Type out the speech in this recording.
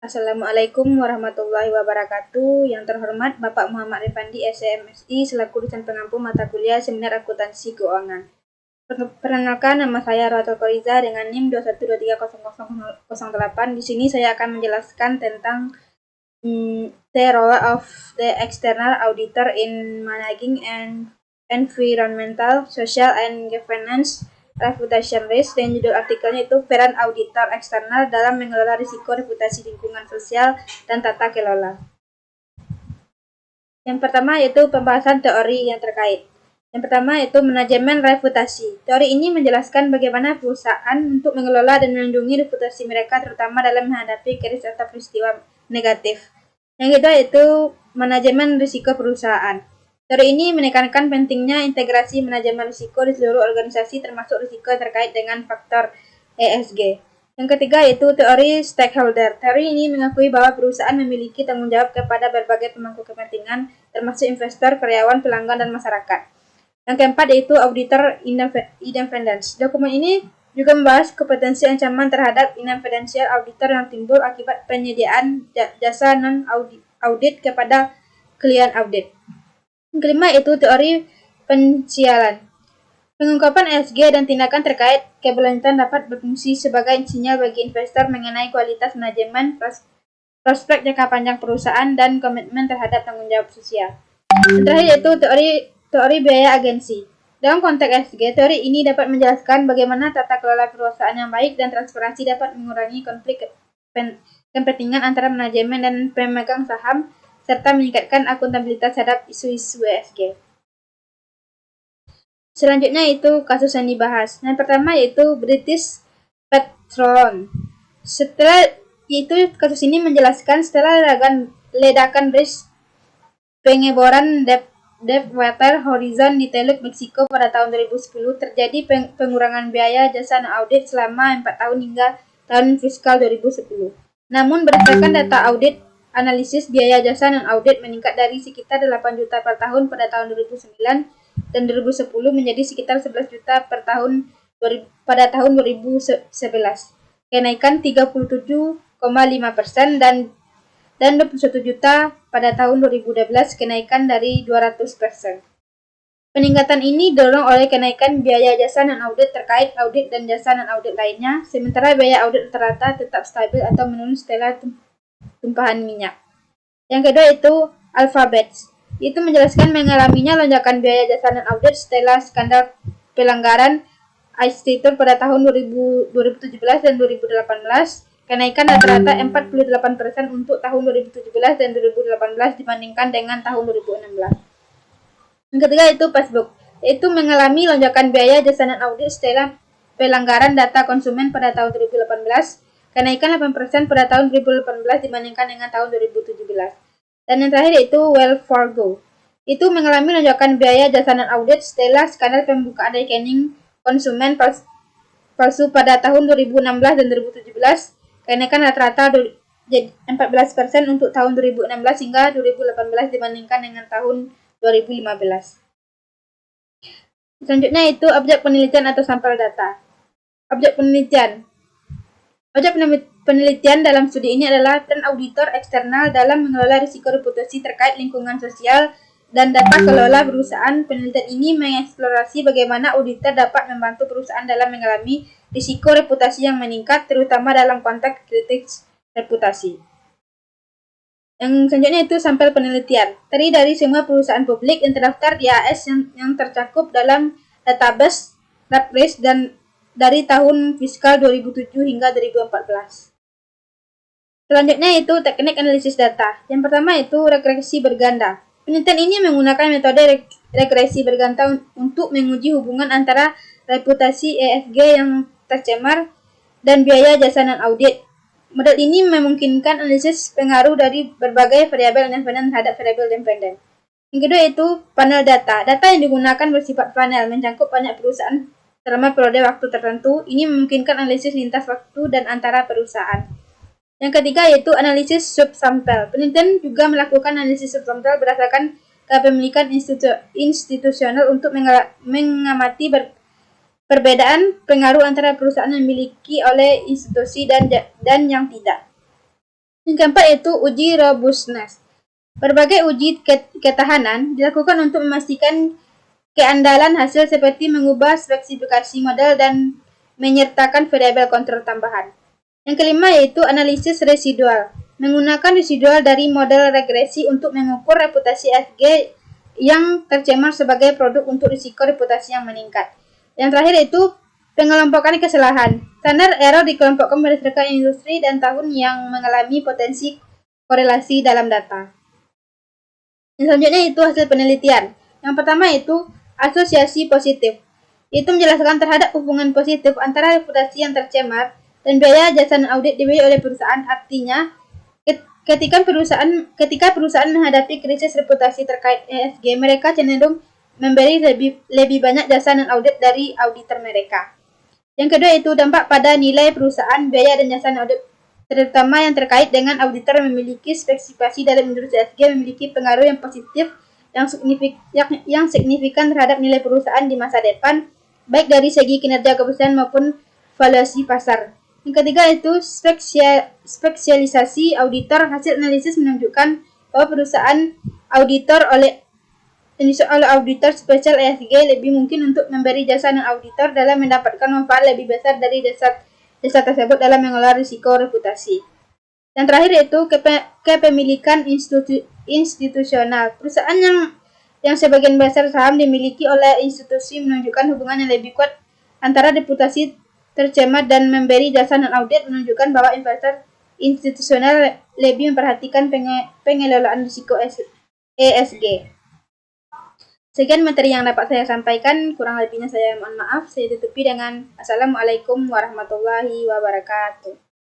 Assalamualaikum warahmatullahi wabarakatuh. Yang terhormat Bapak Muhammad Rifandi, SCMSI, selaku dosen pengampu mata kuliah Seminar Akuntansi Keuangan. Perkenalkan, nama saya Rohatul Koriza dengan NIM 2123008. Di sini saya akan menjelaskan tentang the role of the external auditor in managing and environmental, social, and governance reputation risk, dan judul artikelnya itu peran auditor eksternal dalam mengelola risiko reputasi lingkungan sosial dan tata kelola. Yang pertama yaitu pembahasan teori yang terkait. Yang pertama yaitu manajemen reputasi. Teori ini menjelaskan bagaimana perusahaan untuk mengelola dan melindungi reputasi mereka, terutama dalam menghadapi krisis atau peristiwa negatif. Yang kedua yaitu manajemen risiko perusahaan. Teori ini menekankan pentingnya integrasi manajemen risiko di seluruh organisasi, termasuk risiko terkait dengan faktor ESG. Yang ketiga yaitu teori stakeholder. Teori ini mengakui bahwa perusahaan memiliki tanggung jawab kepada berbagai pemangku kepentingan, termasuk investor, karyawan, pelanggan, dan masyarakat. Yang keempat yaitu auditor independence. Dokumen ini juga membahas kompetensi ancaman terhadap independensial auditor yang timbul akibat penyediaan jasa non-audit kepada klien audit. Yang kelima yaitu teori pensialan. Pengungkapan ESG dan tindakan terkait keberlanjutan dapat berfungsi sebagai sinyal bagi investor mengenai kualitas manajemen, prospek jangka panjang perusahaan, dan komitmen terhadap tanggung jawab sosial. Yang terakhir yaitu teori biaya agensi. Dalam konteks ESG, teori ini dapat menjelaskan bagaimana tata kelola perusahaan yang baik dan transparansi dapat mengurangi konflik kepentingan antara manajemen dan pemegang saham, serta meningkatkan akuntabilitas terhadap isu-isu ESG. Selanjutnya itu kasus yang dibahas. Yang pertama yaitu British Petroleum. Kasus ini menjelaskan setelah ledakan bris pengeboran Deepwater Horizon di Teluk Meksiko pada tahun 2010, terjadi pengurangan biaya jasa audit selama 4 tahun hingga tahun fiskal 2010. Namun berdasarkan data audit, analisis biaya jasa non-audit meningkat dari sekitar 8 juta per tahun pada tahun 2009 dan 2010 menjadi sekitar 11 juta per tahun pada tahun 2011. Kenaikan 37,5% dan 21 juta pada tahun 2012, kenaikan dari 200%. Peningkatan ini didorong oleh kenaikan biaya jasa non-audit terkait audit dan jasa non-audit lainnya, sementara biaya audit rata-rata tetap stabil atau menurun setelah tumpahan minyak. Yang kedua itu Alphabet. Itu menjelaskan mengalaminya lonjakan biaya jasa non-audit setelah skandal pelanggaran iStater pada tahun 2017 dan 2018. Kenaikan rata-rata 48% untuk tahun 2017 dan 2018 dibandingkan dengan tahun 2016. Yang ketiga itu Facebook, yaitu mengalami lonjakan biaya jasa non-audit setelah pelanggaran data konsumen pada tahun 2018. Kenaikan 8% pada tahun 2018 dibandingkan dengan tahun 2017. Dan yang terakhir yaitu Wells Fargo. Itu mengalami lonjakan biaya jasa non-audit setelah skandal pembukaan rekening konsumen palsu pada tahun 2016 dan 2017. Kenaikan rata-rata 14% untuk tahun 2016 hingga 2018 dibandingkan dengan tahun 2015. Selanjutnya itu objek penelitian atau sampel data. Objek penelitian dalam studi ini adalah peran auditor eksternal dalam mengelola risiko reputasi terkait lingkungan sosial dan data kelola perusahaan. Penelitian ini mengeksplorasi bagaimana auditor dapat membantu perusahaan dalam mengalami risiko reputasi yang meningkat, terutama dalam konteks kritis reputasi. Yang selanjutnya itu sampel penelitian. Terdiri dari semua perusahaan publik yang terdaftar di AS yang tercakup dalam database Raprest dan dari tahun fiskal 2007 hingga 2014. Selanjutnya itu teknik analisis data. Yang pertama itu regresi berganda. Penelitian ini menggunakan metode regresi berganda untuk menguji hubungan antara reputasi ESG yang tercemar dan biaya jasa non-audit. Model ini memungkinkan analisis pengaruh dari berbagai variabel independen terhadap variabel dependen. Yang kedua itu panel data. Data yang digunakan bersifat panel, mencakup banyak perusahaan selama periode waktu tertentu. Ini memungkinkan analisis lintas waktu dan antara perusahaan. Yang ketiga yaitu analisis subsampel. Penelitian juga melakukan analisis subsampel berdasarkan kepemilikan institusional untuk mengamati perbedaan pengaruh antara perusahaan yang dimiliki oleh institusi dan yang tidak. Yang keempat yaitu uji robustness. Berbagai uji ketahanan dilakukan untuk memastikan keandalan hasil seperti mengubah spesifikasi model dan menyertakan variabel kontrol tambahan. Yang kelima yaitu analisis residual. Menggunakan residual dari model regresi untuk mengukur reputasi ESG yang tercemar sebagai produk untuk risiko reputasi yang meningkat. Yang terakhir yaitu pengelompokan kesalahan. Standar error dikelompokkan berdasarkan industri dan tahun yang mengalami potensi korelasi dalam data. Yang selanjutnya itu hasil penelitian. Yang pertama itu asosiasi positif. Itu menjelaskan terhadap hubungan positif antara reputasi yang tercemar dan biaya jasa audit dibiayai oleh perusahaan. Artinya, ketika perusahaan menghadapi krisis reputasi terkait ESG, mereka cenderung memberi lebih banyak jasa audit dari auditor mereka. Yang kedua itu dampak pada nilai perusahaan, biaya dan jasa audit terutama yang terkait dengan auditor yang memiliki spesifikasi dalam industri ESG memiliki pengaruh yang positif yang signifikan terhadap nilai perusahaan di masa depan, baik dari segi kinerja keperusahaan maupun valuasi pasar. Yang ketiga itu spesialisasi auditor. Hasil analisis menunjukkan bahwa perusahaan auditor oleh auditor spesial ESG lebih mungkin untuk memberi jasa auditor dalam mendapatkan manfaat lebih besar dari jasa tersebut dalam mengelola risiko reputasi. Yang terakhir yaitu kepemilikan institusional. Perusahaan yang sebagian besar saham dimiliki oleh institusi menunjukkan hubungan yang lebih kuat antara reputasi tercemar dan memberi jasa audit menunjukkan bahwa investor institusional lebih memperhatikan pengelolaan risiko ESG. Sekian materi yang dapat saya sampaikan, kurang lebihnya saya mohon maaf. Saya tutupi dengan Assalamualaikum warahmatullahi wabarakatuh.